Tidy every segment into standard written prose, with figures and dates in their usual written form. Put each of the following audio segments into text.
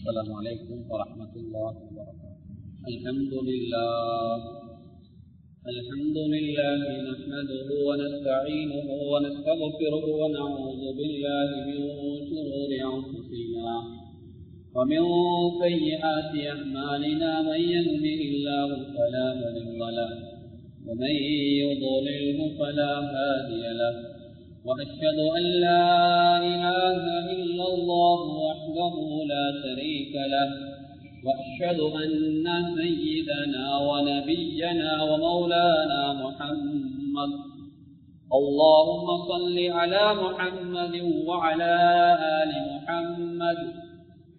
السلام عليكم ورحمة الله وبركاته. الحمد لله نحمده ونستعينه ونستغفره ونعوذ بالله من شرور أنفسنا ومن سيئات أعمالنا من يهده الله فلا مضل له ومن يضلله فلا هادي له وأشهد أن لا إله إلا الله وحده لا شريك له وأشهد أن سيدنا ونبينا ومولانا محمد اللهم صل على محمد وعلى آل محمد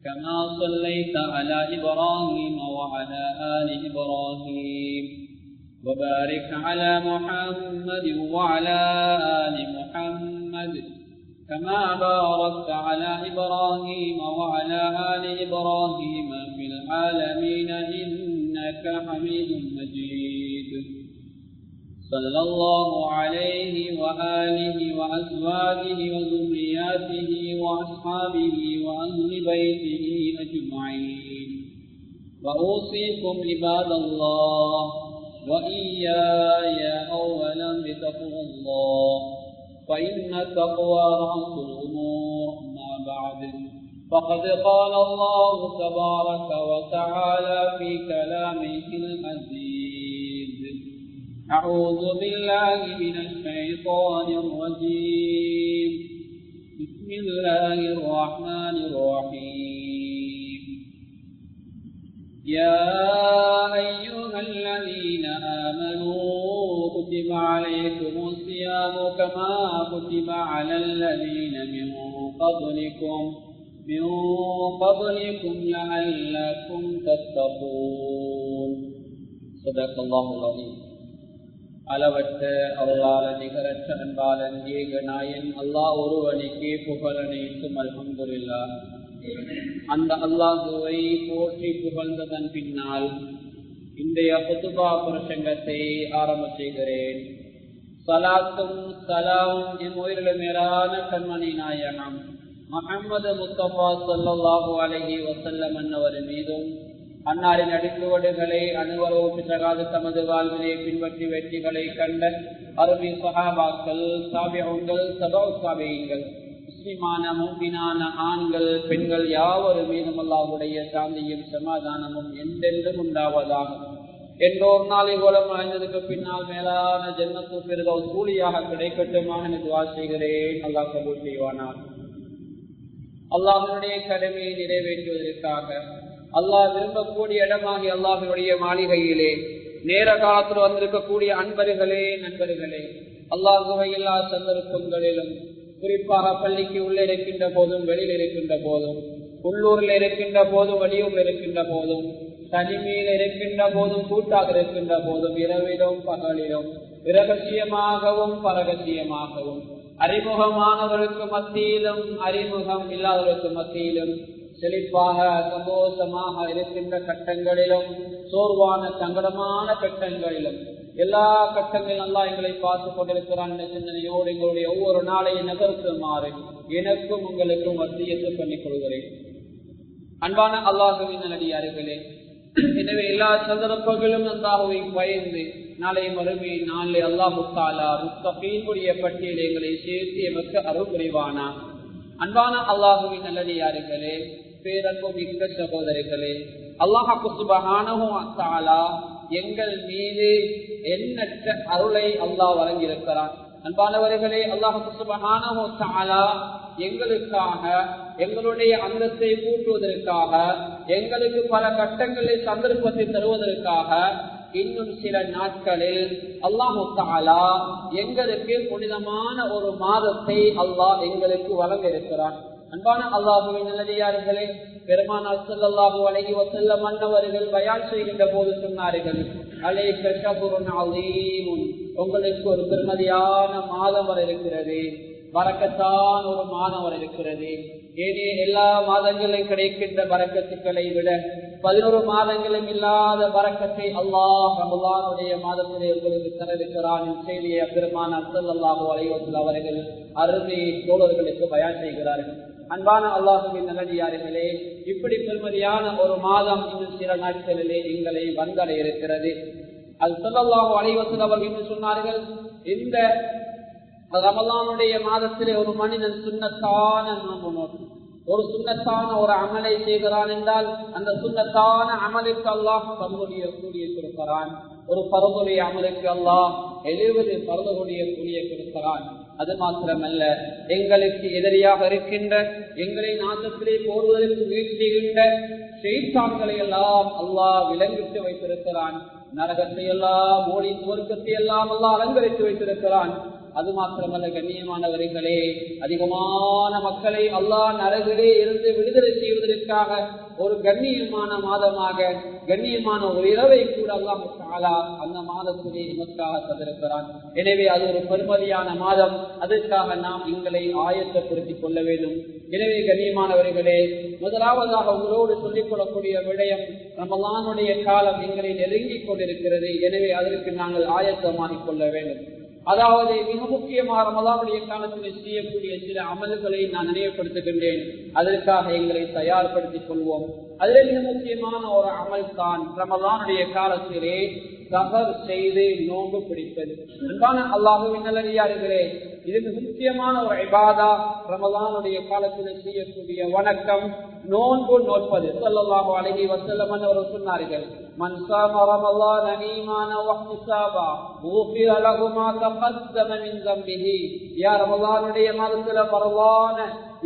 كما صليت على إبراهيم وعلى آل إبراهيم وبارك على محمد وعلى آل محمد كما باركت على إبراهيم وعلى آل إبراهيم في العالمين إنك حميد مجيد. صلى الله عليه وآله وأزواجه وذرياته وأصحابه وأهل بيته أجمعين. وأوصيكم عباد الله وإياي أولا بتقوى الله فإن التقوى رأس الأمور. ما بعد فقد قال الله تبارك وتعالى في كلامه العزيز: أعوذ بالله من الشيطان الرجيم. بسم الله الرحمن الرحيم. يا أيها الذين آمنوا كتب عليكم الصيام كما كتب على الذين من قبلكم لعلكم تتقون. صدق الله العظيم. அளவற்ற அருளாளன் நிகரற்ற அன்பாளன் ஏக நாயன் அல்லாஹ் ஒருவனுக்கே புகழனைத்தும் அல்ஹம்துலில்லாஹ். அந்த அல்லாஹுவை போற்றி புகழ்ந்ததன் பின்னால் இன்றைய குத்துபா பிரசங்கத்தை ஆரம்ப செய்கிறேன். சலாத்தும் சலாமும் என் உயிரிலும் மேலான கண்மணி நாயகம் முஹம்மது முஸ்தபா ஸல்லல்லாஹு அலைஹி வஸல்லம் அன்னவர் மீதும் அன்னாரின் அடிச்சுவடுகளை அனுவரோடு சகாது தமது வாழ்வினை பின்பற்றி வெற்றிகளை கண்ட அருமை சஹாபாக்கள், தாபிஊன்கள், தபௌ தாபிஈன்கள், முஸ்லிமான மூமினான ஆண்கள் பெண்கள் யாவர் மீதும் அல்லாஹ்வுடைய சாந்தியும் சமாதானமும் என்றென்றும் உண்டாவதாக. என்றோர் நாளை கோலம் அடைந்ததுக்கு பின்னால் மேலான ஜன்னத்து பெருதல் கூலியாக கிடைக்கட்டுமாக துஆ செய்கிறேன். அல்லாஹ் கபூல் செய்வானாக. அல்லாஹ்வுடைய கடமையை நிறைவேற்றுவதற்காக அல்லாஹ் விரும்பக்கூடிய இடமாகி அல்லாஹ்வுடைய மாளிகையிலே நேர காலத்தில் வந்திருக்கக்கூடிய அன்பர்களே, நண்பர்களே, அல்லாஹ்வை எல்லா சந்தர்ப்பங்களிலும் குறிப்பாக பள்ளிக்கு உள்ளே இருக்கின்ற போதும் வெளியில் இருக்கின்ற போதும் உள்ளூரில் இருக்கின்ற போதும் வெளியூரில் இருக்கின்ற போதும் தனிமையில் இருக்கின்ற போதும் கூட்டாக இருக்கின்ற போதும் இரவிலும் பகலிலும் இரகசியமாகவும் பரகசியமாகவும் அறிமுகமானவர்களுக்கு மத்தியிலும் அறிமுகம் இல்லாதவர்களுக்கு மத்தியிலும் செழிப்பாக சந்தோஷமாக இருக்கின்ற கட்டங்களிலும் சோர்வான சங்கடமான கட்டங்களிலும் எல்லா கட்டங்களிலும் அல்லாஹ் எங்களை பார்த்து கொண்டிருக்கிறான் என்ற சிந்தனையோடு எங்களுடைய ஒவ்வொரு நாளையும் நகர்த்துமாறு எனக்கும் உங்களுக்கும் வசியத்து பண்ணிக் கொள்கிறேன். அன்பான அல்லாஹுவின் நல்லடியார்களே, எனவே எல்லா சந்தர்ப்பங்களும் அல்லாஹ்வை பயந்து நாளை மறுமை நாளை அல்லாஹ் தஆலா முத்தகீன்களுடைய பட்டியலை எங்களை சேர்த்து எமக்கு அருள் புரிவானா. அன்பான அல்லாஹுவின் நல்லடியார்களே, பேரன்பு மிக்க சகோதரர்களே, அல்லாஹ் சுப்ஹானஹு வ தஆலா எங்கள் மீது எண்ணற்ற அருளை அல்லாஹ் வழங்கியிருக்கிறான். அன்பானவர்களே, அல்லாஹ் சுப்ஹானஹு வ தஆலா எங்களுக்காக எங்களுடைய அந்தத்தை கூட்டுவதற்காக எங்களுக்கு பல கட்டங்களில் சந்தர்ப்பத்தை தருவதற்காக இன்னும் சில நாட்களில் அல்லாஹ் தஆலா எங்களுக்கு புனிதமான ஒரு மாதத்தை அல்லாஹ் எங்களுக்கு வழங்க இருக்கிறான். அன்பான அல்லாஹுவின் நல்லடியார்களே, பெருமானார் ஸல்லல்லாஹு அலைஹி வஸல்லம் அன்னவர்கள் பயான் செய்கின்ற போது சொன்னார்கள்: அலைக ஷஹ்ருன் அஸீமுன், உங்களுக்கு ஒரு பெருமதியான மாதம் வர இருக்கிறது, பரக்கத்தான ஒரு மாதம் வர இருக்கிறது. ஏனே எல்லா மாதங்களும் கிடைக்கின்ற பரக்கத்துக்களை விட 11 மாதங்களும் இல்லாத பரக்கத்தை அல்லாஹ் ரமலானுடைய மாதத்திலே உங்களுக்கு தரவிருக்கிறான் செய்தியை பெருமானார் ஸல்லல்லாஹு அலைஹி வஸல்லம் அவர்கள் அருமை தோழர்களுக்கு பயான் செய்கிறார்கள். அன்பான அல்லாஹ்வின் நல்லடியார்களே, இப்படி பெருமதியான ஒரு மாதம் இன்னும் சில நாட்களிலே எங்களை வந்தடைய இருக்கிறது. அது ஸல்லல்லாஹு அலைஹி வஸல்லம் அவர்கள் சொன்னார்கள், இந்த ரமலானுடைய மாதத்திலே ஒரு மனிதன் சுன்னத்தான நோன்பு நோக்கும், ஒரு சுன்னத்தான ஒரு அமலை செய்கிறான் என்றால் அந்த சுன்னத்தான அமலுக்கு அல்லாஹ் பருவடைய கூலியை கொடுக்கிறான். ஒரு பருவடைய அமலுக்கு அல்லாஹ் 70 பருவடைய கூலியை கொடுக்கிறான். அது மாத்திரமல்ல, எங்களுக்கு எதிரியாக இருக்கின்ற, எங்களை நாசத்திலே போடுவதற்கு முயற்சி செய்கின்ற ஷைத்தான்களை எல்லாம் அல்லாஹ் விலங்கிட்டு வைத்திருக்கிறான். நரகத்தை எல்லாம் ஓடி சுவர்க்கத்தை எல்லாம் அல்லாஹ் அலங்கரித்து வைத்திருக்கிறான். அது மாத்திரமல்ல கண்ணியமானவர்களே, அதிகமான மக்களை அல்லாஹ் நரகிலே இருந்து விடுதலை செய்வதற்காக ஒரு கண்ணியமான மாதமாக, கண்ணியமான ஒரு இரவை கூட அல்லாஹ் தஆலா அந்த மாதத்திலே நமக்காக தந்திருக்கிறான். எனவே அது ஒரு பெருமதியான மாதம். அதற்காக நாம் எங்களை ஆயத்தப்படுத்திக் கொள்ள வேண்டும். எனவே கண்ணியமானவர்களே, முதலாவதாக உங்களோடு சொல்லிக் கொள்ளக்கூடிய விடயம், ரமலானுடைய காலம் எங்களை நெருங்கிக் கொண்டிருக்கிறது. எனவே அதற்கு நாங்கள் ஆயத்தமாகிக் கொள்ள வேண்டும். அதாவது மிக முக்கியமாக ரமலானுடைய காலத்தில் செய்யக்கூடிய சில அமல்களை நான் நினைவுபடுத்துகின்றேன். அதற்காக எங்களை தயார்படுத்திக் கொள்வோம். அதில் மிக முக்கியமான ஒரு அமல் தான் ரமலானுடைய காலத்திலே சஹர் செய்து நோன்பு பிடிப்பது. அன்பான அல்லாஹ்வின் நல்லடியார்களே, இது மிக முக்கியமான ஒரு இபாதா. ரமலானுடைய காலத்தில் செய்யக்கூடிய வணக்கம் நோன்பு நோற்பது. ஸல்லல்லாஹு அலைஹி வஸல்லம் அவர்கள் சொன்னார்கள், மன் ஸாம ரமலான ஈமானன் வஹ்திஸாபா குஃபிர லஹு மா தகத்தம மின் ஸம்பிஹி. யா ரமலானுடைய மாதத்தில் பரவான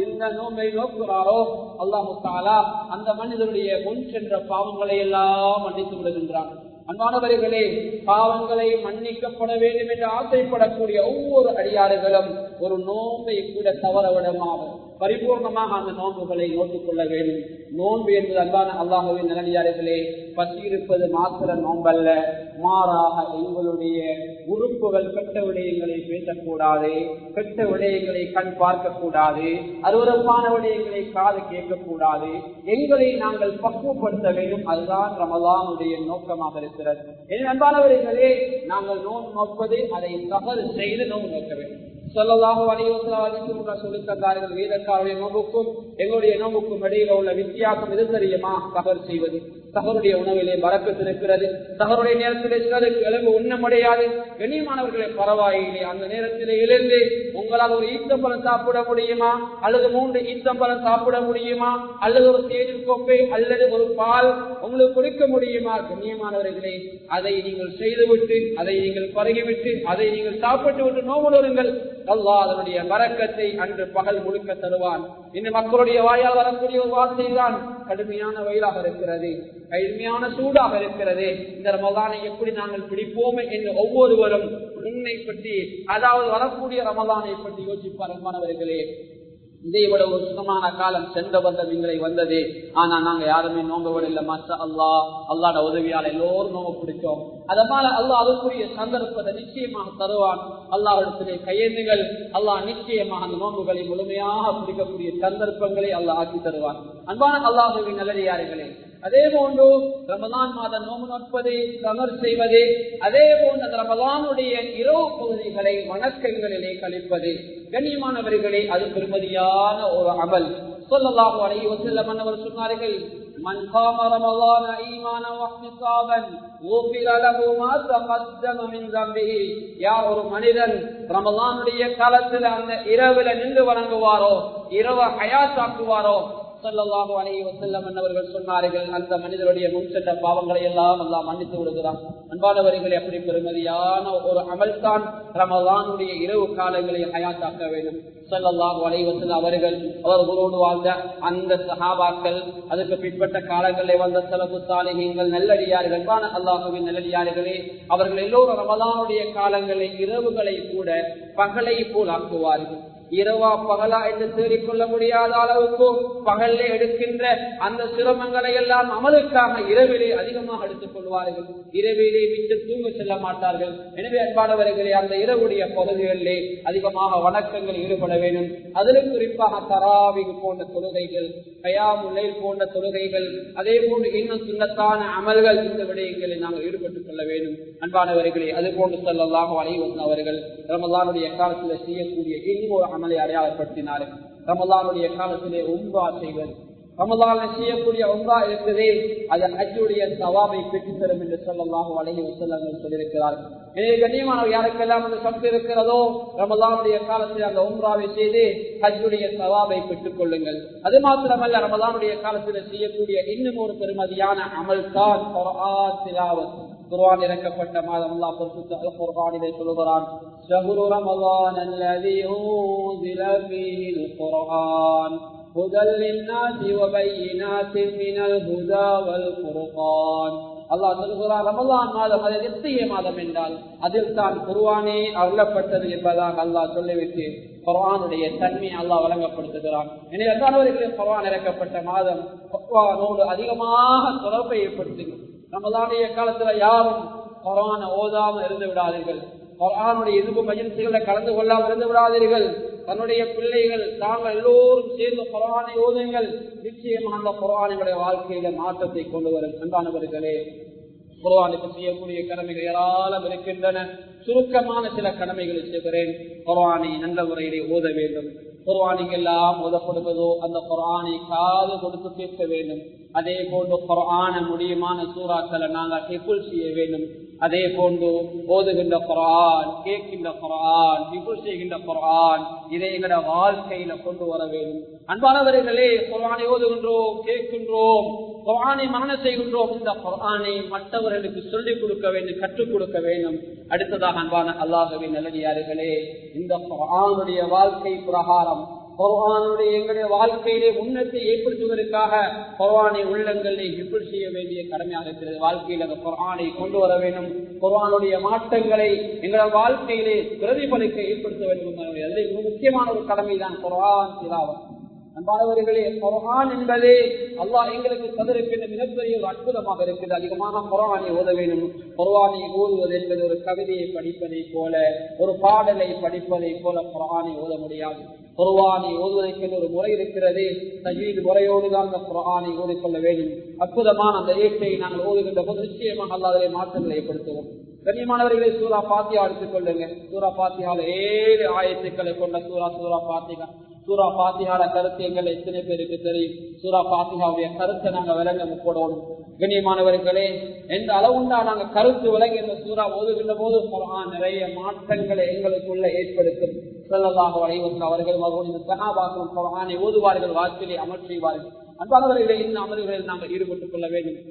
இந்த நோன்பை நோக்குறாரோ அல்லாஹ் தஆலா அந்த மனிதனுடைய முன் சென்ற பாவங்களை எல்லாம் மன்னித்து விடுகின்றான். அன்பானவர்களே, பாவங்களை மன்னிக்கப்பட வேண்டும் என்று ஆசைப்படக்கூடிய ஒவ்வொரு அடியாறுகளும் ஒரு நோன்பை கூட தவற விடமாக பரிபூர்ணமாக அந்த நோன்புகளை நோட்டுக் கொள்ள வேண்டும். நோன்பு என்பது அன்பான அல்லாஹ்வின் நல்லடியார்களே, பசி இருப்பது மாத்திர நோன்பல்ல, மாறாக எங்களுடைய உறுப்புகள் கெட்ட விடயங்களை பேசக்கூடாது, கெட்ட விடயங்களை கண் பார்க்கக்கூடாது, அருவருப்பான விடயங்களை காது கேட்கக்கூடாது. எங்களை நாங்கள் பக்குவப்படுத்த வேண்டும். அதுதான் ரமலானுடைய நோக்கமாக இருக்கிறது. அன்பானவர்களே, நாங்கள் நோன்பு நோற்பது அதை தவறு செய்து நோன்பு நோக்க வேண்டும். ஸல்லல்லாஹு அலைஹி வஸல்லம் சொல்லித் தந்தார்கள், வீரக்காரருடைய நோம்புக்கும் எங்களுடைய நோம்புக்கும் இடையில உள்ள வித்தியாசம் எது தெரியுமா? சஹர் செய்வது. சஹருடைய உணவிலே பரக்கத்து இருக்கிறது. சஹருடைய நேரத்திலே சிலருக்கு எலும்பு உண்ண முடியாது. கண்ணியமானவர்களே, பரவாயில்லை, அந்த நேரத்திலே எழுந்து உங்களால் ஒரு ஈத்தம்பழம் சாப்பிட முடியுமா, அல்லது 3 ஈத்தம்பழம் சாப்பிட முடியுமா, அல்லது ஒரு தேநீர் கோப்பை அல்லது ஒரு பால் உங்களுக்கு கொடுக்க முடியுமா? கண்ணியமானவர்களே, அதை நீங்கள் செய்துவிட்டு, அதை நீங்கள் பருகிவிட்டு, அதை நீங்கள் சாப்பிட்டு விட்டு நோம்புடுங்கள். அல்லாஹ் அதனுடைய பரக்கத்தை அன்று பகல் முழுக்க தருவான். இந்த மக்களுடைய வாயால் வரக்கூடிய ஒரு வார்த்தை தான், கடுமையான வெயிலாக இருக்கிறது, கடுமையான சூடாக இருக்கிறது, இந்த ரமலானை எப்படி நாங்கள் பிடிப்போமே என்று ஒவ்வொருவரும் உன்னை பற்றி, அதாவது வரக்கூடிய ரமலானை பற்றி யோசிப்பார். மாணவர்களே, இதை விட ஒரு சுகமான காலம் சென்ற வந்தம் எங்களை வந்தது. ஆனா நாங்க யாருமே நோங்க விடல. மாஷா அல்லாஹ், அல்லாஹ்வோட உதவியால் எல்லோரும் நோங்க பிடிச்சோம். அதனால அல்லாஹ் அதற்குரிய சந்தர்ப்பத்தை நிச்சயமாக தருவான். அல்லாஹ்விடத்திலே கையேந்துங்கள். அல்லாஹ் நிச்சயமாக அந்த நோன்புகளை முழுமையாக பிடிக்கக்கூடிய சந்தர்ப்பங்களை அல்லாஹ் ஆக்கி தருவான். அன்பான அல்லாஹ்வின் நல்லடியார்களே, அதே போன்று ரமலான் மாதம் நோன்பு நோற்பது, சஹர் செய்வது, அதே போன்று அந்த ரமலானுடைய இரவு பகுதிகளை வணக்கங்களிலே கழிப்பது, கண்ணியமானவர்களே, அது பெருமதியான ஒரு அமல். ஸல்லல்லாஹு அலைஹி வஸல்லம் அவர்கள் சொன்னார்கள், மன் காம ரமலான ஈமானன் வஹ்திஸாபன் குஃபிர லஹு மா தகத்தம மின் ஸம்பிஹி. யார் ஒரு மனிதன் ரமலானுடைய காலத்தில் அந்த இரவுல நின்று வணங்குவாரோ, இரவு ஹயாத்தாக்குவாரோ, ஸல்லல்லாஹு அலைஹி வஸல்லம் அவர்கள் சொன்னார்கள், அந்த மனிதனுடைய முன் சென்ற பாவங்களை எல்லாம் அல்லாஹ் மன்னித்து விடுகிறான். அன்பானவர்களே, அப்படி பெருமதியான ஒரு அமல் தான் ரமலானுடைய இரவு காலங்களை ஹயாத்தாக்க வேண்டும். ஸல்லல்லாஹு அலைஹி வஸல்லம் அவர்களோடு வாழ்ந்த அந்த சஹாபாக்கள், அதுக்கு பிற்பட்ட காலங்களில் வந்த ஸலஃபு ஸாலிஹீன்கள், நல்லடியார்கள், அல்லாஹ்வின் நல்லடியார்களே, அவர்கள் எல்லோரும் ரமலானுடைய காலங்களில் இரவுகளை கூட பகலை போல் ஆக்குவார்கள். இரவா பகலா என்று தேடிக்கொள்ள முடியாத அளவுக்கு பகல்ல எடுக்கின்ற அந்த சிரமங்களை எல்லாம் அமலுக்காக இரவிலே அதிகமாக எடுத்துக் கொள்வார்கள். இரவிலே விட்டு தூங்க செல்ல மாட்டார்கள். எனவே அன்பானவர்களே, அந்த இரவுடைய பகுதிகளிலே அதிகமாக வணக்கங்கள் ஈடுபட வேண்டும். அதிலும் குறிப்பாக தராவிஹ் போன்ற தொழுகைகள், கயாமுல் லைல் போன்ற தொழுகைகள், அதே போன்று இன்னும் சுன்னத்தான அமல்கள், இந்த விடயங்களில் நாங்கள் ஈடுபட்டுக் கொள்ள வேண்டும். அன்பானவர்களே, அது போன்று ஸல்லல்லாஹு அலைஹி வஸல்லம் அவர்கள் ரமலானுடைய காலத்தில் செய்யக்கூடிய இன்னும் ஒரு அமலை அடையாளப்படுத்தினார்கள். ரமலானுடைய காலத்திலே உம்ரா செய்வது. ரமலானில் செய்யக்கூடிய உம்ரா இருக்குதே அது ஹஜ்ஜுடைய சவாபை பெற்றுத் தரும் என்று ஸல்லல்லாஹு அலைஹி வஸல்லம் சொல்லியிருக்கிறார்கள். எனவே கண்ணியமானவர் யாருக்கெல்லாம் அந்த சக்தி இருக்கிறதோ ரமலானுடைய காலத்தில் அந்த உம்ராவை செய்து ஹஜ்ஜுடைய சவாபை பெற்றுக் கொள்ளுங்கள். அது மாத்திரமல்ல, ரமலானுடைய காலத்தில் செய்யக்கூடிய இன்னும் ஒரு பெருமதியான அமல் தான் குர்ஆன் திலாவத். குர்ஆன் இறக்கப்பட்ட மாதம் அல்லாஹ் பரிசுத்த அல் குர்ஆனிலே சொல்கிறான், ஷஹ்ரு ரமலான் அல்லதி உன்ஸில ஃபீஹில் குர்ஆன் ஹுதல் லின்னாஸி வ பையினாத்தின் மினல் ஹுதா வல் ஃபுர்கான். அல்லாஹ் சொல்கிறார், ரமலான் மாதம் அது நித்திய மாதம் என்றால் அதில் தான் குர்ஆனே அருளப்பட்டது என்பதாக அல்லாஹ் சொல்லிவிட்டு குர்ஆனுடைய தன்மை அல்லாஹ் வழங்கப்படுத்துகிறான். எனவே அல்லாஹ்வுடைய குர்ஆன் இறக்கப்பட்ட மாதம் குர்ஆனோடு அதிகமாக தொடர்பை ஏற்படுத்துங்கள். ரமலானுடைய காலத்துல யாரும் குர்ஆனை ஓதாமல் இருந்து விடாதீர்கள். குர்ஆனுடைய எதிர்ப்பு மஜ்லிஸ்களில் கலந்து கொள்ளாமல் இருந்து விடாதீர்கள். தன்னுடைய பிள்ளைகள் தாங்கள் எல்லோரும் சேர்ந்து குர்ஆனை ஓதுங்கள். நிச்சயமாக அந்த குர்ஆனுடைய வாழ்க்கையில மாற்றத்தை கொண்டு வரும். அன்பானவர்களே, குர்ஆனுக்கு செய்யக்கூடிய கடமைகள் ஏராளம் இருக்கின்றன. சுருக்கமான சில கடமைகளை செய்கிறேன். குர்ஆனை நல்ல முறையிலே ஓத வேண்டும். குர்ஆனுக்கெல்லாம் ஓதப்படுவதோ அந்த குர்ஆனை காது கொடுத்து கேட்க வேண்டும். அதே போன்று குர்ஆன முடியுமான சூறாக்களை நாங்கள் ஹிஃபுல் செய்ய வேண்டும். அதே போன்று ஓதுகின்ற குர்ஆன், கேட்கின்ற குர்ஆன், ஹிஃபுல் செய்கின்ற குர்ஆன் இதை எங்களோட வாழ்க்கையில கொண்டு வர வேண்டும். அன்பானவர்களே, குர்ஆனை ஓதுகின்றோம், கேட்கின்றோம், குர்ஆனை மனனம் செய்கின்றோம். இந்த குர்ஆனை மற்றவர்களுக்கு சொல்லிக் கொடுக்க வேண்டும், கற்றுக் கொடுக்க வேண்டும். அடுத்ததாக அன்பான அல்லாஹ்வின் நல்லடியார்களே, இந்த குர்ஆனுடைய வாழ்க்கை பிரகாரம் குர்ஆனுடைய எங்களுடைய வாழ்க்கையிலே உன்னத்தை ஏற்படுத்துவதற்காக குர்ஆனை உள்ளங்களிலே ஹிஃபுல் செய்ய வேண்டிய கடமையாக இருக்கிறது. வாழ்க்கையில் அந்த குர்ஆனை கொண்டு வர வேண்டும். குர்ஆனுடைய மாற்றங்களை எங்கள் வாழ்க்கையிலே பிரதிபலிக்க ஏற்படுத்த வேண்டும். அதில் மிக முக்கியமான ஒரு கடமை தான் குர்ஆன் திலாவத். அன்பானவர்களே, குர்ஆன் என்பது அல்லாஹ் எங்களுக்கு தந்திருக்கின்ற மிகப்பெரிய ஒரு அற்புதமாக இருக்குது. அதிகமாக குர்ஆனை ஓத வேண்டும். குர்ஆனை ஓதுவது என்பது ஒரு கவிதையை படிப்பதை போல, ஒரு பாடலை படிப்பதை போல குர்ஆனை ஓத முடியாது. குர்ஆனை ஓதுவதற்கு ஒரு முறை இருக்கிறது. தஜ்வீத் முறையோடு தான் அந்த குர்ஆனை ஓதிக்கொள்ள வேண்டும். அற்புதமான அந்த ஏற்றை நாங்கள் ஓதுகின்ற போது நிச்சயமாக அல்லாஹ்வுடைய மாற்றங்களை ஏற்படுத்துவோம். கண்ணியமானவர்களை, சூரா ஃபாத்திஹா எடுத்துக் கொள்ளுங்க. சூரா ஃபாத்திஹால 7 ஆயத்துக்களை கொண்ட சூரா ஃபாத்திஹா. சூரா ஃபாத்திஹால கருத்து எங்கள் எத்தனை பேருக்கு தெரியும்? சூரா ஃபாத்திஹாவுடைய கருத்தை நாங்கள் விளங்க முற்படணும். கண்ணியமானவர்களே, எந்த அளவுண்டா நாங்கள் கருத்து விளங்கி இந்த சூரா ஓதுகின்ற போது குர்ஆன் நிறைய மாற்றங்களை எங்களுக்குள்ள ஏற்படுத்தும். ஸல்லல்லாஹு அலைஹி வஸல்லம் அவர்கள் அவர்களுடைய சஹாபாக்கள் குர்ஆனை ஓதுவார்கள், வாழ்க்கையை அமல் செய்வார்கள். அன்பானவர்களை, இந்த அமல்களில் நாங்கள் ஈடுபட்டுக் கொள்ள வேண்டும்.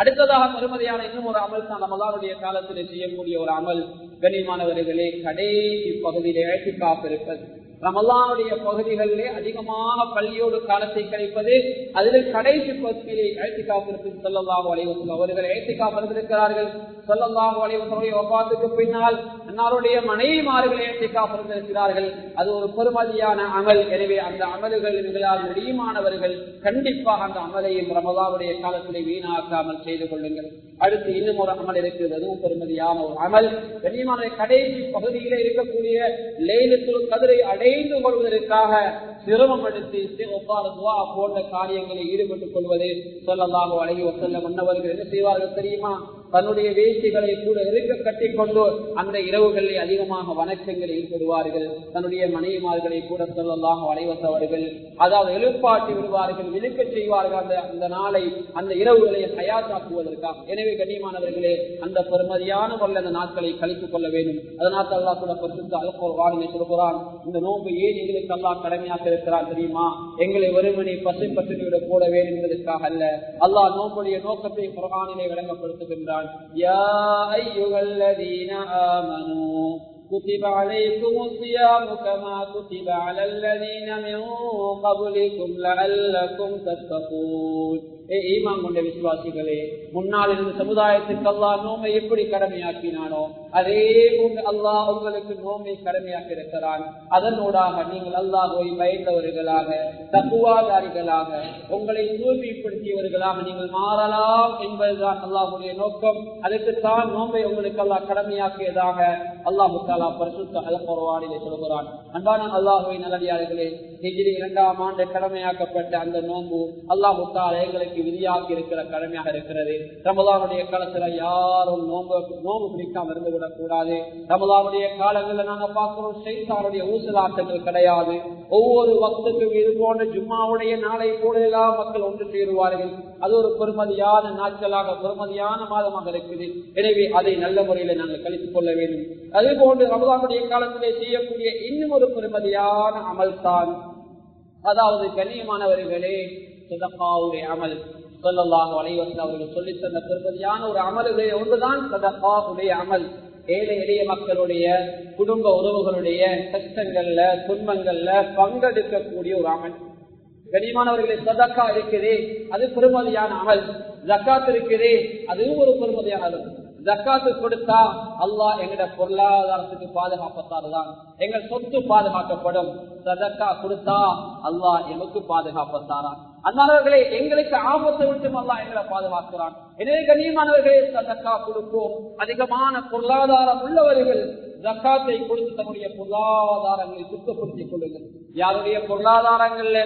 அடுத்ததாக பெருமதியான இன்னும் ஒரு அமல் தான் ரமலானுடைய காலத்தில் செய்யக்கூடிய ஒரு அமல். கண்ணியமானவர்களே, கடைசி பகுதியிலே இஅ்திகாஃப் இருப்பது. ரமலானுடைய பகுதிகளிலே அதிகமாக பள்ளியோடு காலத்தை கழிப்பது. அதில் கடைசி பகுதியிலே இஅ்திகாஃப் இருப்பது. ஸல்லல்லாஹு அலைஹி வஸல்லம் அவர்கள் இஅ்திகாஃப் இருந்திருக்கிறார்கள். ஸல்லல்லாஹு அலைஹி வஸல்லம் வஃபாத்துக்கு பின்னால் அன்னாருடைய மனைவிமார்கள் இஅ்திகாஃப் இருந்திருக்கிறார்கள். அது ஒரு பெருமதியான அமல். எனவே அந்த அமல்கள் எங்களால் முடியுமானவர்கள் கண்டிப்பாக அந்த அமலையும் ரமலானுடைய காலத்திலே வீணாக்காமல் செய்து கொள்ளுங்கள். அடுத்து இன்னும் ஒரு அமல் இருக்கிறது. அதுவும் பெருமதியான ஒரு அமல். கண்ணியமான கடைசி பகுதியிலே இருக்கக்கூடிய லைலத்துல் கத்ரை அடைந்து கொள்வதற்காக சிரமம் எடுத்து துஆ போன்ற காரியங்களை ஈடுபட்டுக் கொள்வது. ஸல்லல்லாஹு அலைஹி வஸல்லம் அன்னவர்கள் என்ன செய்வார்கள் தெரியுமா? தன்னுடைய வேஷ்டிகளை கூட இருக்க கட்டிக்கொண்டு அந்த இரவுகளில் அதிகமாக வணக்கங்களில் ஈடுபடுவார்கள். தன்னுடைய மனைவிமார்களை கூட ஸல்லல்லாஹு அலைஹி வஸல்லம் அவர்கள் அதாவது எழுப்பாட்டி விடுவார்கள், விழுக்க செய்வார்கள். அந்த நாளை, அந்த இரவுகளை ஹயாத்தாக்குவதற்காக. எனவே கண்ணியமானவர்களே, அந்த பெருமதியான முறையில் அந்த நாட்களை கழித்துக் கொள்ள வேண்டும். அதனால் அல்லாஹ் கூட பரிசுத்த அல் குர்ஆனிலே சொல்கிறான், இந்த நோன்பு ஏன் எங்களுக்கு அல்லாஹ் கடமையாக இருக்கிறான் தெரியுமா? எங்களை வெறுமனே பசி பட்டினியோட போட வேண்டும் என்பதற்காக அல்ல. அல்லாஹ் நோன்புடைய நோக்கத்தை குர்ஆனிலே விளங்கப்படுத்துகின்றான். யா அய்யுஹல்லதீன ஆமனூ كتب عليكم الصيام كما كتب على الذين من قبلكم لعلكم تتقون. ஈமான் கொண்ட விசுவாசிகளே, முன்னால் இருந்த சமுதாயத்திற்கு அல்லாஹ் நோம்பை எப்படி கடமையாக்கினானோ அதே போன்று அல்லாஹ் உங்களுக்கு நோம்பை கடமையாக்கி இருக்கிறான். அதனூடாக நீங்கள் அல்லாஹ்வை பயந்தவர்களாக, தக்வாதாரிகளாக, உங்களை தூய்மைப்படுத்தியவர்களாக நீங்கள் மாறலாம் என்பதுதான் அல்லாஹ்வுடைய நோக்கம். அதற்குத்தான் நோம்பை உங்களுக்கு அல்லாஹ் கடமையாக்கியதாக அல்லாஹ் தஆலா பரிசுத்த அல் குர்ஆனிலே சொல்கிறான். அன்பான அல்லாஹ்வின் நல்லடியார்களே, ஹிஜ்ரி 2ஆம் ஆண்டு கடமையாக்கப்பட்ட அந்த நோன்பு அல்லாஹ் தஆலா எங்களுக்கு விதியாக்கி இருக்கிற கடமையாக இருக்கிறது. ரமலானுடைய காலத்துல யாரும் நோன்பு பிடிக்காம இருந்து விடக்கூடாது. ரமலானுடைய காலங்களில் நாங்க பார்க்கிறோம் ஷைத்தானுடைய ஊசலாட்டங்கள் கிடையாது. ஒவ்வொரு வக்துக்கும் இது போன்ற ஜும்மாவுடைய நாளை போலெல்லாம் மக்கள் ஒன்று சேருவார்கள். அது ஒரு பெருமதியான நாட்களாக பெருமதியான மாதமாக இருக்குது. எனவே அதை நல்ல முறையில நாங்கள் கழித்துக் கொள்ள வேண்டும். அதே போன்று ரமலானுடைய காலத்திலே செய்யக்கூடிய இன்னும் ஒரு பெருமதியான அமல் தான், அதாவது கண்ணியமானவர்களே, சதகாவுடைய அமல். ஸல்லல்லாஹு அலைஹி வஸல்லம் அவர்கள் சொல்லித் தந்த பெருமதியான ஒரு அமலுடைய ஒன்றுதான் சதகாவுடைய அமல். ஏழை எளிய மக்களுடைய குடும்ப உறவுகளுடைய கஷ்டங்கள்ல துன்பங்கள்ல பங்கெடுக்கக்கூடிய ஒரு அமல். கனிமானவர்களே, சதக்கா இருக்குது, அது பெருமதியான அமல். ஜக்காத் இருக்குது, அதுவும் ஒரு பெருமதியான அமல். ஜக்காத்து கொடுத்தா அல்லாஹ் எங்கட பொருளாதாரத்துக்கு பாதுகாப்பத்தாருதான், எங்கள் சொத்து பாதுகாக்கப்படும். சதக்கா கொடுத்தா அல்லாஹ் எங்களுக்கு பாதுகாப்பத்தாரான். அன்பானவர்களே, எங்களுக்கு ஆபத்தை விட்டு அல்லாஹ் எங்களை பாதுகாக்கிறான். எனவே கண்ணியமானவர்களே, சதக்கா கொடுப்போம். அதிகமான பொருளாதாரம் உள்ளவர்கள் ஜக்காத்தை கொடுத்து தன்னுடைய பொருளாதாரங்களை சுத்தப்படுத்திக் கொள்ளுங்கள். யாருடைய பொருளாதாரங்கள்ல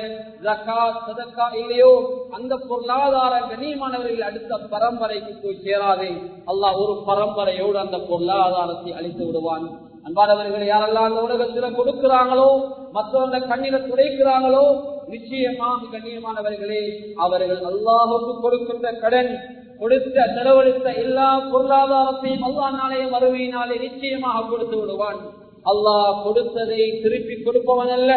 ஜக்காத் சதக்கா இல்லையோ அந்த பொருளாதாரம் கண்ணியமானவர்கள் அடுத்த பரம்பரைக்கு போய் சேராது. அல்லாஹ் ஒரு பரம்பரையோடு அந்த பொருளாதாரத்தை அழித்து விடுவான். அன்பானவர்கள், யாரெல்லாம் அந்த உலகத்துல கொடுக்கிறாங்களோ மற்றவங்க கண்ணில துடைக்கிறாங்களோ நிச்சயமாக கண்ணியமானவர்களே அவர்கள் அல்லாஹுக்கு கொடுக்கின்ற கடன் கொடுத்த செலவழித்த எல்லா பொருளாதாரத்தையும் அல்லாஹ் நாளைய மறுமையினாலே நிச்சயமாக கொடுத்து விடுவான். அல்லாஹ் கொடுத்ததை திருப்பி கொடுப்பவன் அல்ல,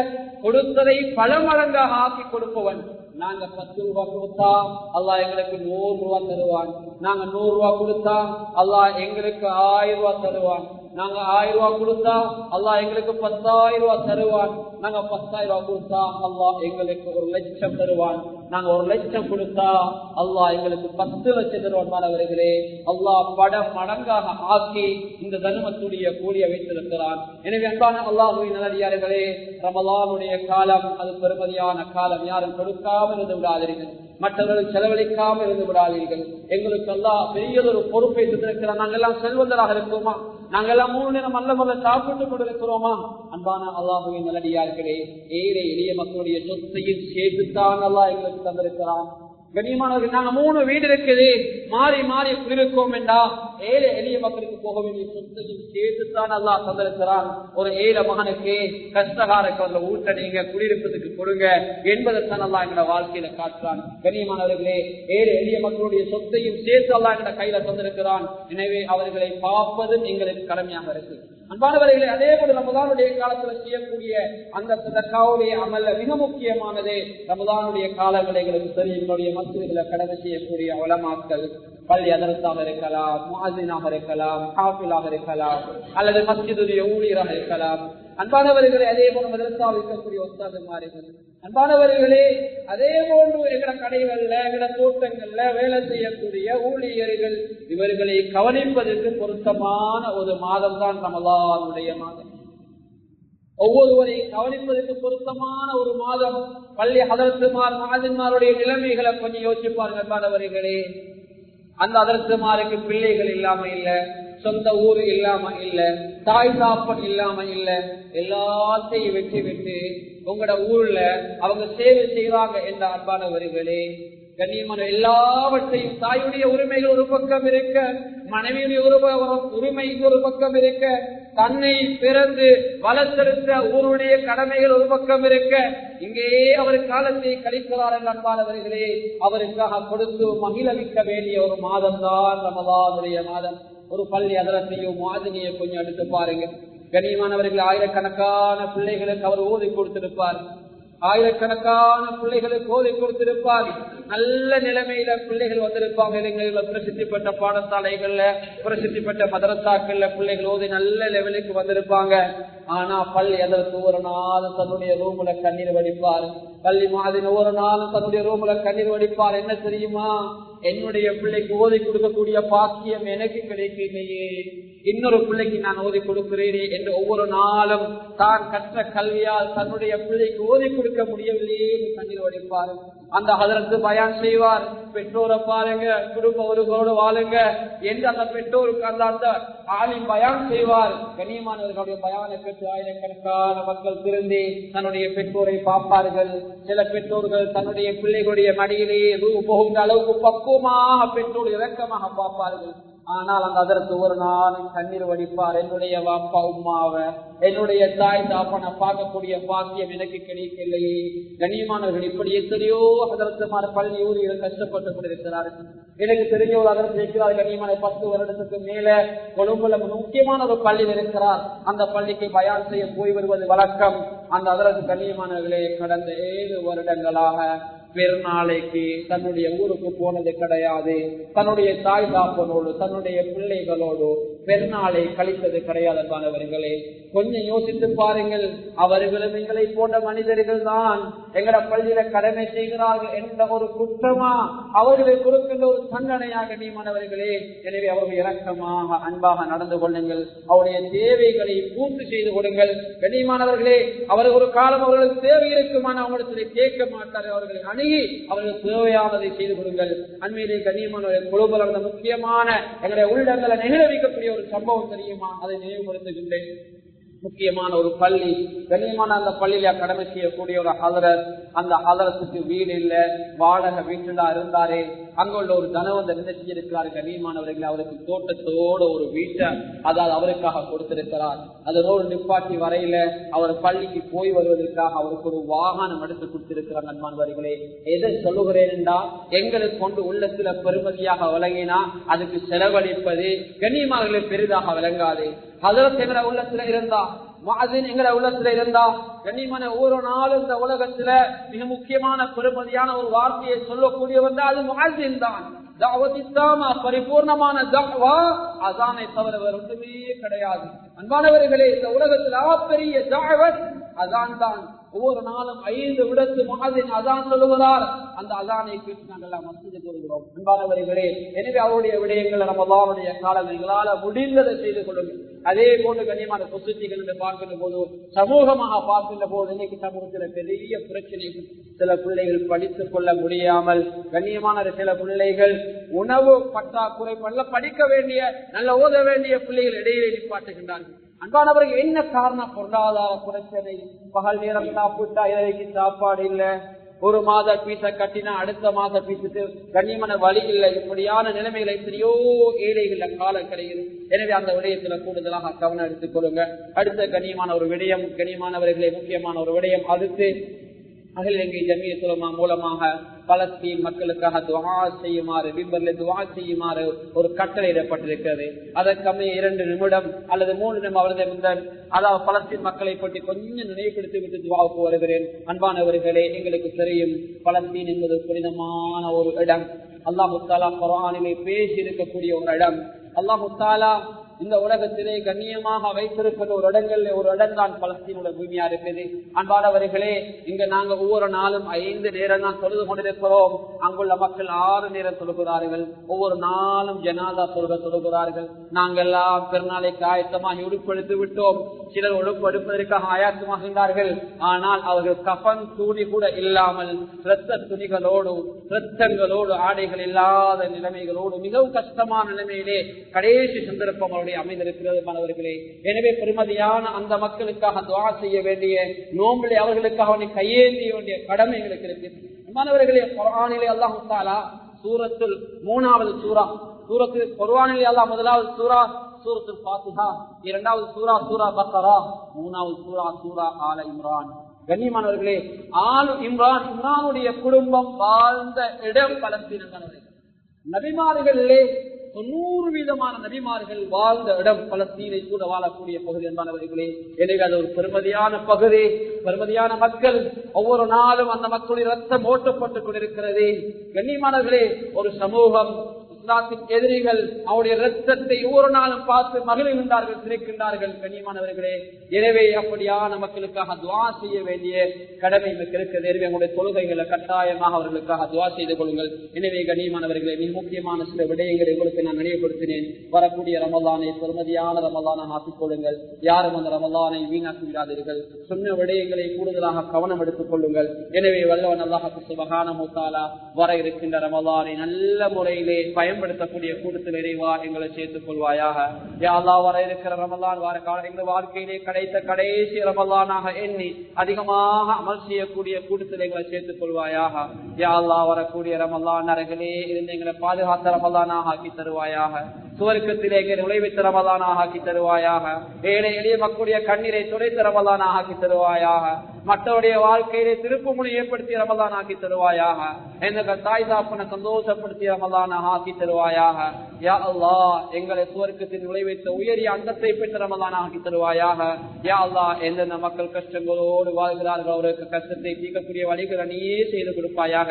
கொடுத்ததை பல மடங்காக ஆக்கி கொடுப்பவன். நாங்க 10 ரூபாய் கொடுத்தா அல்லாஹ் எங்களுக்கு 100 ரூபாய் தருவான். நாங்க 100 ரூபாய் கொடுத்தா அல்லாஹ் எங்களுக்கு 1000 ரூபாய் தருவான். நாங்க 1000 ரூபாய் கொடுத்தா அல்லாஹ் எங்களுக்கு 10,000 ரூபாய் தருவான். நாங்க 10,000 ரூபாய் கொடுத்தா அல்லாஹ் எங்களுக்கு 1,00,000 தருவான். நாங்க 1,00,000 கொடுத்தா அல்லாஹ் எங்களுக்கு 10 லட்சம் தருவான். மாணவர்களே, அல்லாஹ் பல மடங்காக ஆக்கி இந்த தர்மத்துடைய கூலிய வைத்திருக்கிறான். எனவே அன்பான அல்லாஹ்வின் நல்லடியார்களே, ரமலானுடைய காலம் அது பெருமதியான காலம். யாரும் கொடுக்காமல் இருந்து விடாதீர்கள், மற்றவர்கள் செலவழிக்காமல் இருந்து விடாதீர்கள். எங்களுக்கு அல்லாஹ் பெரியதொரு பொறுப்பை தந்திருக்கிறார். நாங்கள் எல்லாம் செல்வந்தராக இருக்கோமா? நாங்கள் எல்லாம் 3 நேரம் நல்ல முறையில் சாப்பிட்டுக் கொண்டிருக்கிறோமா? அன்பான அல்லாஹ்வின் நல்லடியார்களே, ஏழை எளிய மக்களுடைய சொத்தையும் சேர்த்துத்தான் அல்லாஹ் எங்களுக்கு தந்திருக்கிறான். கண்ணியமானவர்கள், நாங்க 3 வீடு இருக்குது, மாறி மாறி குளிர்க்கோம் என்றா ஏழை எளிய மக்களுக்கு போக வேண்டிய சொத்தையும் சேர்த்துத்தான் அல்லாஹ் தந்திருக்கிறான். ஒரு ஏழை மகனுக்கு கஷ்டகாரக்கு அந்த ஊட்ட நீங்க குடியிருப்பதற்கு கொடுங்க என்பதைத்தான் அல்லாஹ் எங்களோட வாழ்க்கையில காட்டுறான். கண்ணியமானவர்களே, ஏழை எளிய மக்களுடைய சொத்தையும் சேர்த்து அல்லாஹ் எங்களோட கையில தந்திருக்கிறான். எனவே அவர்களை பார்ப்பதும் எங்களுக்கு கடமையாக இருக்கு. அன்பானவர்களே, அதே போல ரமலானுடைய காலத்துல செய்யக்கூடிய அந்த சதக்காவுடைய அமல்ல மிக முக்கியமானது ரமலானுடைய காலங்களை எங்களுக்கு தெரியும். எங்களுடைய மஸ்ஜிதுகளை கடமை செய்யக்கூடிய உலமாக்கள், பள்ளி அதரத்தாக இருக்கலாம், முஅஸ்ஸினாக இருக்கலாம், ஹாஃபிலாக இருக்கலாம், அல்லது மஸ்ஜிதுடைய ஊழியராக இருக்கலாம். அன்பானவர்களே, அதே போல மதரசாவில் இருக்கக்கூடிய உஸ்தாதுமார்கள், அன்பானவர்களே, அதே போன்று எங்கட கடைகள்ல எங்கட தோட்டங்கள்ல வேலை செய்யக்கூடிய ஊழியர்கள், இவர்களை கவனிப்பதற்கு பொருத்தமான ஒரு மாதம் தான் ரமலானுடைய மாதம். ஒவ்வொருவரையும் கவனிப்பதற்கு பொருத்தமான ஒரு மாதம். பள்ளி ஹதரத்துமார் முஅஸ்ஸின்மாருடைய நிலைமைகளை கொஞ்சம் யோசிப்பார்கள். அன்பானவர்களே, அந்த ஹதரத்துமாருக்கு பிள்ளைகள் இல்லாம இல்ல, சொந்த ஊரு இல்லாம இல்ல, தாய் தாப்பன் இல்லாம இல்ல, எல்லாத்தையும் வெற்றி விட்டு உங்களோட ஊர்ல அவங்க சேவை செய்யறாங்க என்ற அன்பானவர்களே, கண்ணியமான எல்லாவற்றையும் தாயுடைய உரிமைகள் ஒரு பக்கம் இருக்க, மனைவியுடைய உரிமை ஒரு பக்கம் இருக்க, தன்னை பிறந்து வளர்த்தெடுத்த ஊருடைய கடமைகள் ஒரு பக்கம் இருக்க, இங்கே அவர் காலத்தை கழிக்கிறார் என்ற அன்பானவர்களே, அவருக்காக கொடுத்து மகிழவிக்க வேண்டிய ஒரு மாதம் தான் ரமலானுடைய மாதம். ஒரு பள்ளி அதரத்தையும் மாதினியை கொஞ்சம் எடுத்து பாருங்க. கண்ணியமானவர்கள், ஆயிரக்கணக்கான பிள்ளைகளுக்கு அவர் ஓதி கொடுத்திருப்பார். ஆயிரக்கணக்கான பிள்ளைகளுக்கு ஓதி கொடுத்திருப்பார். நல்ல நிலைமையில பிள்ளைகள் வந்திருப்பாங்க. இளைஞர்கள பிரசித்தி பெற்ற பாடசாலைகள்ல, பிரசித்தி பெற்ற மதரசாக்கள்ல பிள்ளைகள் ஓதி நல்ல லெவலுக்கு வந்திருப்பாங்க. ஆனா பள்ளி அதற்கு ஒரு நாள் தன்னுடைய ரூம்ல கண்ணீர் வடிப்பார். பள்ளி மாதின் ஒரு நாள் தன்னுடைய ரூம்ல கண்ணீர் வடிப்பார். என்ன தெரியுமா? என்னுடைய பிள்ளைக்கு ஓதி கொடுக்கக்கூடிய பாக்கியம் எனக்கு கிடைக்கலையே, இன்னொரு பிள்ளைக்கு நான் ஓதி கொடுக்கிறேனே என்று ஒவ்வொரு நாளும் தான் கற்ற கல்வியால் தன்னுடைய பிள்ளைக்கு ஓதி கொடுக்க முடியவில்லையே என்று கண்ணீர் வடிப்பார். அந்த ஹதரத்து பயான் செய்வார், பெற்றோரை பாருங்க, குடும்ப ஒருவரோடு வாழுங்க என்று அந்த பெற்றோருக்கு அந்த ஆலிம் பயான் செய்வார். கண்ணியமானவர்களுடைய பயானை பெற்று ஆயிரக்கணக்கான மக்கள் திருந்தி தன்னுடைய பெற்றோரை பார்ப்பார்கள். சில பெற்றோர்கள் தன்னுடைய பிள்ளைகளுடைய மடியிலேயே போகின்ற அளவுக்கு பக்குவமாக பெற்றோர் இரக்கமாக பார்ப்பார்கள். ஆனால் அந்த அதற்கு ஒரு நாள் கண்ணீர் வடிப்பார். என்னுடைய வாப்பா உம்மாவை, என்னுடைய தாய் தாப்பனை பார்க்கக்கூடிய பாக்கியம் எனக்கு கிடைக்கலையே. கண்ணியமானவர்கள் இப்படி எத்தனையோ அதற்கு பள்ளி ஊழியர்கள் கஷ்டப்பட்டுக் கொண்டிருக்கிறார்கள். எனக்கு தெரிஞ்ச ஒரு அதற்கு இருக்கிறார் கண்ணியமான 10 வருடத்துக்கு மேல கொழும்புல முக்கியமான ஒரு பள்ளியில் இருக்கிறார். அந்த பள்ளிக்கு பயான் செய்ய போய் வருவது வழக்கம். அந்த அதற்கு கண்ணியமானவர்களே கடந்த 7 வருடங்களாக பெருநாளைக்கு தன்னுடைய ஊருக்கு போனது கிடையாது. தன்னுடைய தாய் தாப்பனோடு தன்னுடைய பிள்ளைகளோடு பெருநாளை கழித்தது கிடையாது. மாணவர்களே கொஞ்சம் யோசித்து பாருங்கள். அவர்களும் எங்களை போன்ற மனிதர்கள் தான். எங்கட பள்ளியில கடமை செய்கிறார்கள் என்ற ஒரு குற்றமா அவர்களை கொடுக்கின்ற ஒரு தண்டனையாக நீ மாணவர்களே. எனவே அவர்கள் இரக்கமாக அன்பாக நடந்து கொள்ளுங்கள். அவருடைய தேவைகளை பூர்த்தி செய்து கொடுங்கள். கண்ணியமானவர்களே அவர்கள் ஒரு காலம் அவர்களுக்கு தேவை இருக்குமான அவங்களிடத்தில் கேட்க மாட்டார்கள். அவர்களை அணுகி அவர்கள் தேவையானதை செய்து கொடுங்கள். அண்மையிலே கண்ணியமானவர்கள் குழுவில் நடந்த முக்கியமான எங்களுடைய உள்ளங்களை நெகிழ வைக்கக்கூடிய ஒரு சம்பவம் தெரியுமா? அதை நினைவுபடுத்துகின்றேன். முக்கியமான ஒரு பள்ளி, கண்ணியமான அந்த பள்ளியில கடமை செய்யக்கூடிய ஒரு ஹதரத், அந்த ஹதரத்துக்கு வீடு இல்ல, வாடகை வீட்டுல இருந்தாரே. அங்குள்ள ஒரு தனவந்தர் என்ன செய்திருக்கிறார் கண்ணியமானவர்கள், அவருக்கு தோட்டத்தோடு ஒரு வீட்டை அதாவது அவருக்காக கொடுத்திருக்கிறார். அதனோடு நிப்பாட்டி வரையில அவர் பள்ளிக்கு போய் வருவதற்காக அவருக்கு ஒரு வாகனம் எடுத்து கொடுத்திருக்கிறார். நண்பர்களே எதை சொல்லுகிறேன் என்றால், எங்களுக்கு கொண்டு உள்ளத்துல பெருமதியாக விளங்கினா அதுக்கு செலவழிப்பது கண்ணியமானவர்களை பெரிதாக விளங்காது. ஹதரத் எங்கட உள்ளத்துல இருந்தா, முஅஸின் எங்கட உள்ளத்துல இருந்தா, கண்ணியமான ஒவ்வொரு நாளும் இந்த உலகத்துல மிக முக்கியமான பெருமதியான ஒரு வார்த்தையை சொல்லக்கூடியவர் தான் அது முஅஸின் தான். பரிபூர்ணமான தஅவா அஸானை தவிர வேறு ஒன்றுமே கிடையாது. அன்பானவர்களே இந்த உலகத்தில் பெரிய தஅவத் அஸான் தான். ஒவ்வொரு நாளும் 5 விடத்து முஅஸின் அஸான் சொல்லுகிறார். அந்த அஸானை கேட்டு நாங்கள் மஸ்ஜிதுக்கு வருகிறோம். அன்பானவர்களே எனவே அவருடைய விடயங்கள் ரமலானுடைய காலம் எங்களால் முடிந்ததை செய்து கொள்ளுங்கள். அதே போன்று கண்ணியமான சொசைட்டிகள் என்று பார்க்கின்ற போது, சமூகமாக பார்க்கின்ற போது இன்னைக்கு சமூகத்தில் பெரிய பிரச்சனைகள். சில பிள்ளைகள் படித்துக் கொள்ள முடியாமல், கண்ணியமான சில பிள்ளைகள் உணவு பற்றாக்குறை பண்ண படிக்க வேண்டிய நல்ல ஓத வேண்டிய பிள்ளைகள் இடையிலே நிப்பாட்டுகின்றார்கள். அன்பானவர்கள் என்ன காரணம்? பொருளாதார பிரச்சனை. பகல் நேரம் சாப்பிட்டா இறைக்கு சாப்பாடு இல்ல, ஒரு மாத பீச கட்டினா அடுத்த மாத பீசுக்கு கண்ணியமான வழி இல்லை. இப்படியான நிலைமைகளை எத்தனையோ ஏழைகள காலம் கிடையாது. எனவே அந்த விடயத்துல கூடுதலாக கவனம் எடுத்துக் கொள்ளுங்க. அடுத்த கண்ணியமான ஒரு விடயம், கண்ணியமானவர்களே முக்கியமான ஒரு விடயம், அடுத்து அகில இலங்கை ஜமியத் உலமா மூலமாக பலஸ்தீன் மக்களுக்காக துஆ செய்யுமாறு, மிம்பர்ல துஆ செய்யுமாறு ஒரு கட்டளை இடப்பட்டிருக்கிறது. அதற்கமே 2 நிமிடம் அல்லது 3 நிமிடம் அவரது அதாவது பலஸ்தீன் மக்களை பற்றி கொஞ்சம் நினைவுபடுத்தி விட்டு துஆவுக்கு வருகிறேன். அன்பானவர்களே எங்களுக்கு தெரியும், பலஸ்தீன் என்பது புனிதமான ஒரு இடம். அல்லாஹ் தஆலா குர்ஆனிலே பேசி இருக்கக்கூடிய ஒரு இடம். அல்லாஹ் தஆலா இந்த உலகத்திலே கண்ணியமாக வைத்திருக்கிற ஒரு இடங்கள்ல ஒரு இடம் தான் பலஸ்தீனோட பூமியா இருக்குது. அன்பானவர்களே இங்க நாங்க ஒவ்வொரு நாளும் 5 நேரம் தான் தொழுது கொண்டிருக்கிறோம். அங்குள்ள மக்கள் 6 நேரம் தொழுகிறார்கள். ஒவ்வொரு நாளும் ஜனாதா தொழுகிறார்கள். நாங்கெல்லாம் பெருநாளைக்கு ஆயத்தமாக உடுப்படுத்தி விட்டோம். சிலர் உடுப்படுப்பதற்காக ஆயத்தமாகின்றார்கள். ஆனால் அவர்கள் கஃன் துணி கூட இல்லாமல் இரத்த துணிகளோடு இரத்தங்களோடு ஆடைகள் இல்லாத நிலைமைகளோடு மிகவும் கஷ்டமான நிலைமையிலே கடைசி சந்தர்ப்பம் அமைந்திருக்கிறது. மாணவர்களே எனவே பெருமதியான அந்த மக்களுக்காக துஆ செய்ய வேண்டிய, நோம்பிலே அவர்களுக்காக கையேந்திய வேண்டிய கடமை எங்களுக்கு இருக்கு. மாணவர்களே குர்ஆனிலே அல்லாஹ் தஆலா சூரத்துல் 3வது சூரா, சூரத்துல் குர்ஆனிலே அல்லாஹ் முதலாவது சூரா சூரத்துல் ஃபாத்திஹா, இரண்டாவது சூரா சூரா பக்கரா, மூணாவது சூரா சூரா ஆல இம்ரான். கண்ணியமானவர்களே ஆல் இம்ரான், இம்ரானுடைய குடும்பம் வாழ்ந்த இடம் பலஸ்தீன். நபிமார்களிலே 90% நபிமார்கள் வாழ்ந்த இடம் பலஸ்தீனை கூட வாழக்கூடிய பகுதி. என்பானவர்களே எனவே அது ஒரு பெருமதியான பகுதி, பெருமதியான மக்கள். ஒவ்வொரு நாளும் அந்த மக்களுடைய ரத்தம் ஓட்டப்பட்டுக் கொண்டிருக்கிறது. கண்ணியமானவர்களே ஒரு சமூகம் இஸ்லாத்தின் எதிரிகள் அவருடைய ரத்தத்தை ஒவ்வொரு நாளும் பார்த்து மகிழ்கின்றார்கள், சிரிக்கின்றார்கள். கண்ணியமானவர்களே, எனவே அப்படியான மக்களுக்காக துஆ செய்ய வேண்டிய கடமை இருக்கிறது. எனவே உங்களுடைய தொழுகைகளை கட்டாயமாக அவர்களுக்காக துஆ செய்து கொள்ளுங்கள். எனவே கண்ணியமானவர்களே, மிக முக்கியமான சில விடயங்களை உங்களுக்கு நான் நினைவுபடுத்தினேன். வரக்கூடிய ரமலானை பெருமதியான ரமலானாக ஆக்கிக் கொள்ளுங்கள். யாரும் அந்த ரமலானை வீணாக்கி விடாதீர்கள். சொன்ன விடயங்களை கூடுதலாக கவனம் எடுத்துக் கொள்ளுங்கள். எனவே வல்லவன் அல்லாஹ் சுப்ஹானஹு வ தஆலா வர இருக்கின்ற ரமலானை நல்ல முறையிலே பயன்படுத்தக்கூடிய கூட்டத்தில் இறைவா எங்களை சேர்த்துக் கொள்வாயாக. யா அல்லாஹ், வர இருக்கிற ரமலான் எங்கள் வாழ்க்கையிலே கிடைத்த கடைசி ரமலானாக எண்ணி அதிகமாக அமல் செய்யக்கூடிய கூட்டத்தில் எங்களை சேர்த்துக் கொள்வாயாக. யா அல்லாஹ், வரக்கூடிய ரமலான் அருகிலே இருந்து எங்களை பாதுகாத்த ரமலானாக ஆக்கி தருவாயாக. சுவர்க்கத்திலே நுழைவித்த ரமலானாக ஆக்கி தருவாயாக. ஏழை எளிய மக்களுடைய கண்ணீரை துடைத்த ரமலானாக ஆக்கி தருவாயாக. மற்றவருடைய வாழ்க்கையிலே திருப்புமுனை ஏற்படுத்திய ரமலான் ஆக்கி தருவாயாக. எங்கள் தாய் தாப்பனை சந்தோஷப்படுத்திய ரமலானாக ஆக்கி தருவாயாக. யா அல்லாஹ், எங்களை சுவர்க்கத்தில் நுழைவித்த உயரிய அந்தத்தை பெற்ற ரமலானாக ஆக்கி தருவாயாக. யா அல்லாஹ், எந்தெந்த மக்கள் கஷ்டங்களோடு வாழ்கிறார்கள் அவருக்கு கஷ்டத்தை தீர்க்கக்கூடிய வழிகளை நீயே செய்து கொடுப்பாயாக.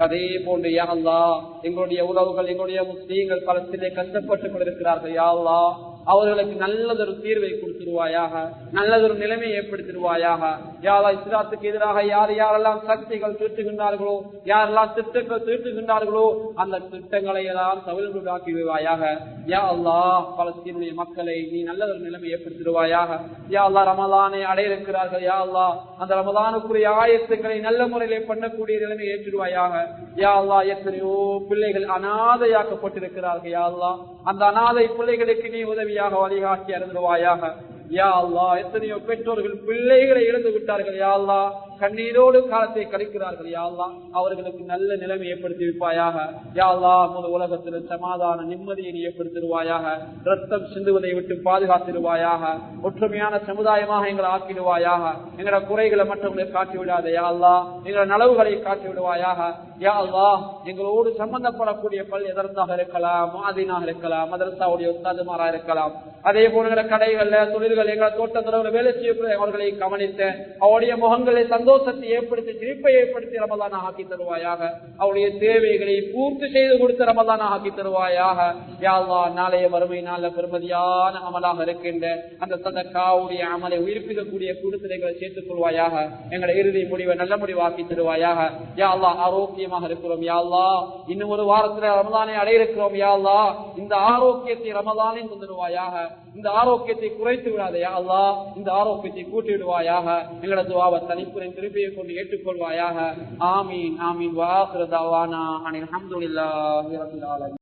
அதே போன்று யா அல்லாஹ், எங்களுடைய உறவுகள் எங்களுடைய முஸ்லீம்கள் களத்திலே கஷ்டப்பட்டு கொண்டிருக்கிறார்கள். யா அல்லாஹ், அவர்களுக்கு நல்லதொரு தீர்வை கொடுத்துருவாயாக, நல்லதொரு நிலைமையை ஏற்படுத்திடுவாயாக. யாரெல்லாம் இஸ்லாத்துக்கு எதிராக யாரெல்லாம் சக்திகள் தீட்டுகின்றார்களோ, யாரெல்லாம் திட்டங்கள் தீட்டுகின்றார்களோ அந்த திட்டங்களை எல்லாம் தவிர்த்தாக்கி விடுவாயாக. யா அல்லாஹ், பலஸ்தீனுடைய மக்களை நீ நல்லதொரு நிலைமை ஏற்படுத்திடுவாயாக. யா அல்லாஹ், ரமலானை அடைய இருக்கிறார்கள். யா அல்லாஹ், அந்த ரமலானுக்குரிய ஆயத்துக்களை நல்ல முறையிலே பண்ணக்கூடிய நிலைமை ஏற்றிடுவாயாக. யா அல்லாஹ், எத்தனையோ பிள்ளைகள் அனாதையாக்கப்பட்டிருக்கிறார்கள். யா அல்லாஹ், அந்த அனாதை பிள்ளைகளுக்கு நீ உதவியாக வழிகாட்டி அருந்துவாயாக. யா அல்லாஹ், எத்தனையோ பெற்றோர்கள் பிள்ளைகளை இழந்து விட்டார்கள். யா அல்லாஹ், கண்ணீரோடு காலத்தை கழிக்கிறார்கள். யா அல்லாஹ், அவர்களுக்கு நல்ல நிலைமை ஏற்படுத்தி வைப்பாயாக. யா அல்லாஹ், முழு உலகத்தில் சமாதான நிம்மதியை ஏற்படுத்திடுவாயாக. ரத்தம் சிந்துவதை விட்டு பாதுகாத்திடுவாயாக. ஒற்றுமையான சமுதாயமாக எங்களை ஆக்கிடுவாயாக. எங்களோட குறைகளை மற்றவங்களை காட்டி விடாத. யா அல்லாஹ், எங்களோட நலவுகளை காட்டி விடுவாயாக. யா அல்லாஹ், எங்களோடு சம்பந்தப்படக்கூடிய பல் எதற்காக இருக்கலாம், மாதினாக இருக்கலாம், மதரசாவுடைய உஸ்தாதுமாராக இருக்கலாம், அதே போல கடைகள்ல தொழில்கள் எங்களை தோட்டத்தில் வேலை செய்யக்கூடிய அவர்களை கவனித்த அவருடைய முகங்களை சந்தோஷத்தை ஏற்படுத்தி சிரிப்பை ஏற்படுத்தி ரமலான ஆக்கி தருவாயாக. அவருடைய தேவைகளை பூர்த்தி செய்து கொடுத்து ரமலான ஆக்கி தருவாயாக. யா அல்லாஹ், நாளைய வறுமை நாள பெருமதியான அமலாக இருக்கின்ற அந்த சதக்காவுடைய அமலை உயிர்ப்பிக்கக்கூடிய கூட்டத்திலே சேர்த்துக் கொள்வாயாக. எங்களை இறுதி முடிவை நல்ல முடிவாக்கி தருவாயாக. யா அல்லாஹ், ஆரோக்கியமாக இருக்கிறோம். யா அல்லாஹ், இன்னும் ஒரு வாரத்தில் ரமலானை அடைய இருக்கிறோம். யா அல்லாஹ், இந்த ஆரோக்கியத்தை ரமலானை தந்துடுவாயாக. இந்த ஆரோக்கியத்தை குறைத்து விடாத. யா அல்லாஹ், இந்த ஆரோக்கியத்தை கூட்டி விடுவாயாக. எங்களது துஆவை தனிப்புரின் திருப்பியை கொண்டு ஏற்றுக்கொள்வாயாக. ஆமீன் ஆமீன். வ ஆகிரு தஅவானா அனில் ஹம்துலில்லாஹி ரப்பில் ஆலமீன்.